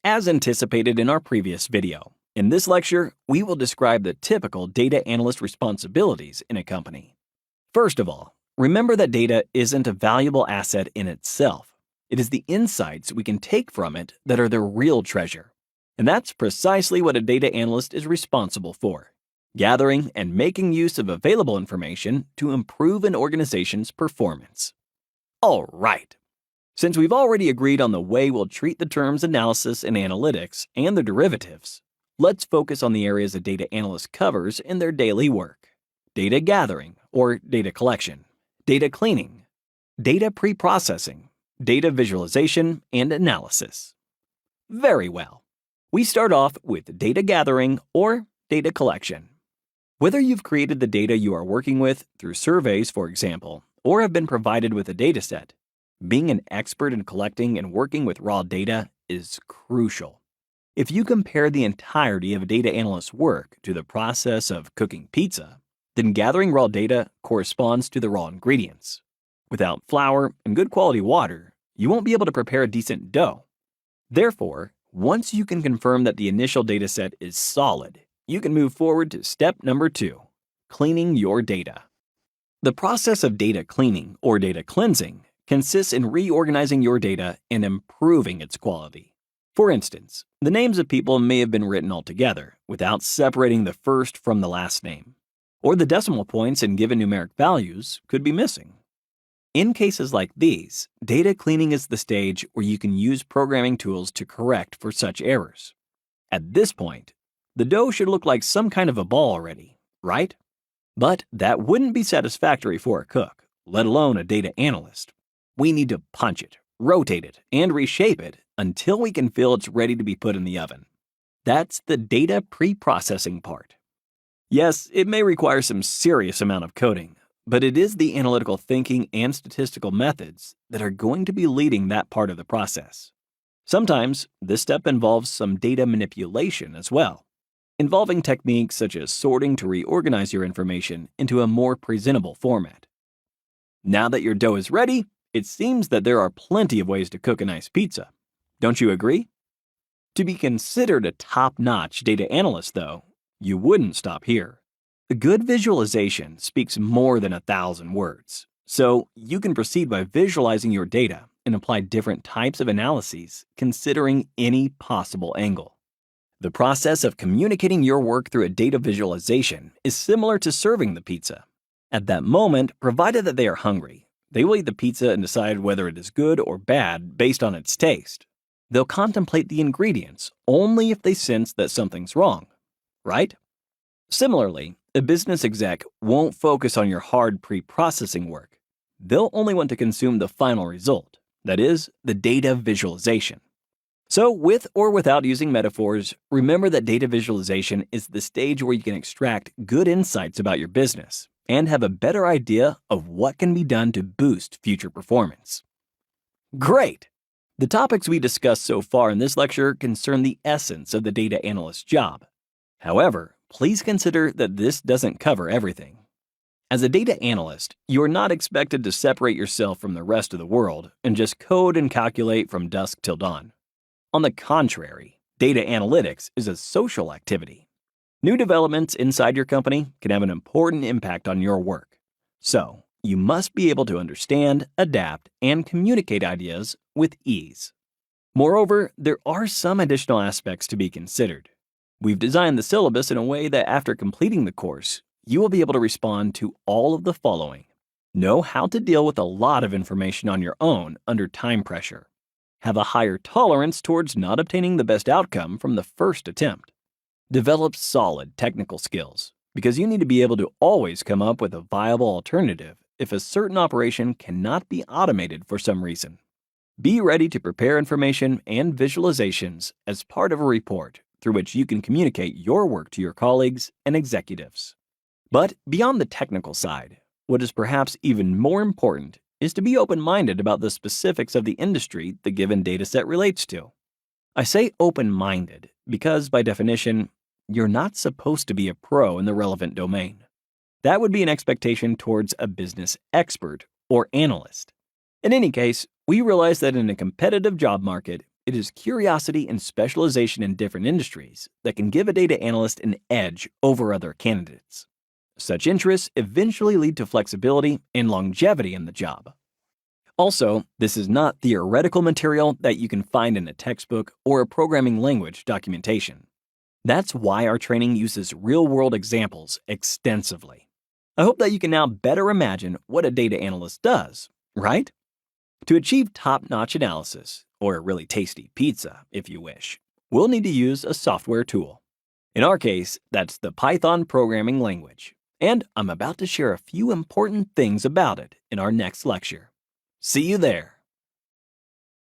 As anticipated in our previous video, in this lecture, we will describe the typical data analyst responsibilities in a company. First of all, remember that data isn't a valuable asset in itself. It is the insights we can take from it that are the real treasure. And that's precisely what a data analyst is responsible for: gathering and making use of available information to improve an organization's performance. All right. Since we've already agreed on the way we'll treat the terms analysis and analytics and their derivatives, let's focus on the areas a data analyst covers in their daily work: data gathering or data collection, data cleaning, data pre-processing, data visualization, and analysis. Very well. We start off with data gathering or data collection. Whether you've created the data you are working with through surveys, for example, or have been provided with a dataset, being an expert in collecting and working with raw data is crucial. If you compare the entirety of a data analyst's work to the process of cooking pizza, then gathering raw data corresponds to the raw ingredients. Without flour and good quality water, you won't be able to prepare a decent dough. Therefore, once you can confirm that the initial dataset is solid, you can move forward to step number 2, cleaning your data. The process of data cleaning or data cleansing consists in reorganizing your data and improving its quality. For instance, the names of people may have been written all together without separating the first from the last name, or the decimal points in given numeric values could be missing. In cases like these, data cleaning is the stage where you can use programming tools to correct for such errors. At this point, the dough should look like some kind of a ball already, right? But that wouldn't be satisfactory for a cook, let alone a data analyst. We need to punch it, rotate it, and reshape it until we can feel it's ready to be put in the oven. That's the data pre-processing part. Yes, it may require some serious amount of coding, but it is the analytical thinking and statistical methods that are going to be leading that part of the process. Sometimes, this step involves some data manipulation as well, involving techniques such as sorting to reorganize your information into a more presentable format. Now that your dough is ready, it seems that there are plenty of ways to cook a nice pizza. Don't you agree? To be considered a top-notch data analyst, though, you wouldn't stop here. A good visualization speaks more than 1,000 words, so you can proceed by visualizing your data and apply different types of analyses considering any possible angle. The process of communicating your work through a data visualization is similar to serving the pizza. At that moment, provided that they are hungry, they will eat the pizza and decide whether it is good or bad based on its taste. They'll contemplate the ingredients only if they sense that something's wrong, right? Similarly, a business exec won't focus on your hard pre-processing work. They'll only want to consume the final result, that is, the data visualization. So, with or without using metaphors, remember that data visualization is the stage where you can extract good insights about your business and have a better idea of what can be done to boost future performance. Great! The topics we discussed so far in this lecture concern the essence of the data analyst's job. However, please consider that this doesn't cover everything. As a data analyst, you're not expected to separate yourself from the rest of the world and just code and calculate from dusk till dawn. On the contrary, data analytics is a social activity. New developments inside your company can have an important impact on your work. So, you must be able to understand, adapt, and communicate ideas with ease. Moreover, there are some additional aspects to be considered. We've designed the syllabus in a way that after completing the course, you will be able to respond to all of the following. Know how to deal with a lot of information on your own under time pressure. Have a higher tolerance towards not obtaining the best outcome from the first attempt. Develop solid technical skills, because you need to be able to always come up with a viable alternative if a certain operation cannot be automated for some reason. Be ready to prepare information and visualizations as part of a report through which you can communicate your work to your colleagues and executives. But beyond the technical side, what is perhaps even more important is to be open-minded about the specifics of the industry the given dataset relates to. I say open-minded because, by definition, you're not supposed to be a pro in the relevant domain. That would be an expectation towards a business expert or analyst. In any case, we realize that in a competitive job market, It is curiosity and specialization in different industries that can give a data analyst an edge over other candidates. Such interests eventually lead to flexibility and longevity in the job. Also, this is not theoretical material that you can find in a textbook or a programming language documentation. That's why our training uses real-world examples extensively. I hope that you can now better imagine what a data analyst does, right? To achieve top-notch analysis, or a really tasty pizza if you wish, we'll need to use a software tool. In our case, that's the Python programming language. And I'm about to share a few important things about it in our next lecture. See you there.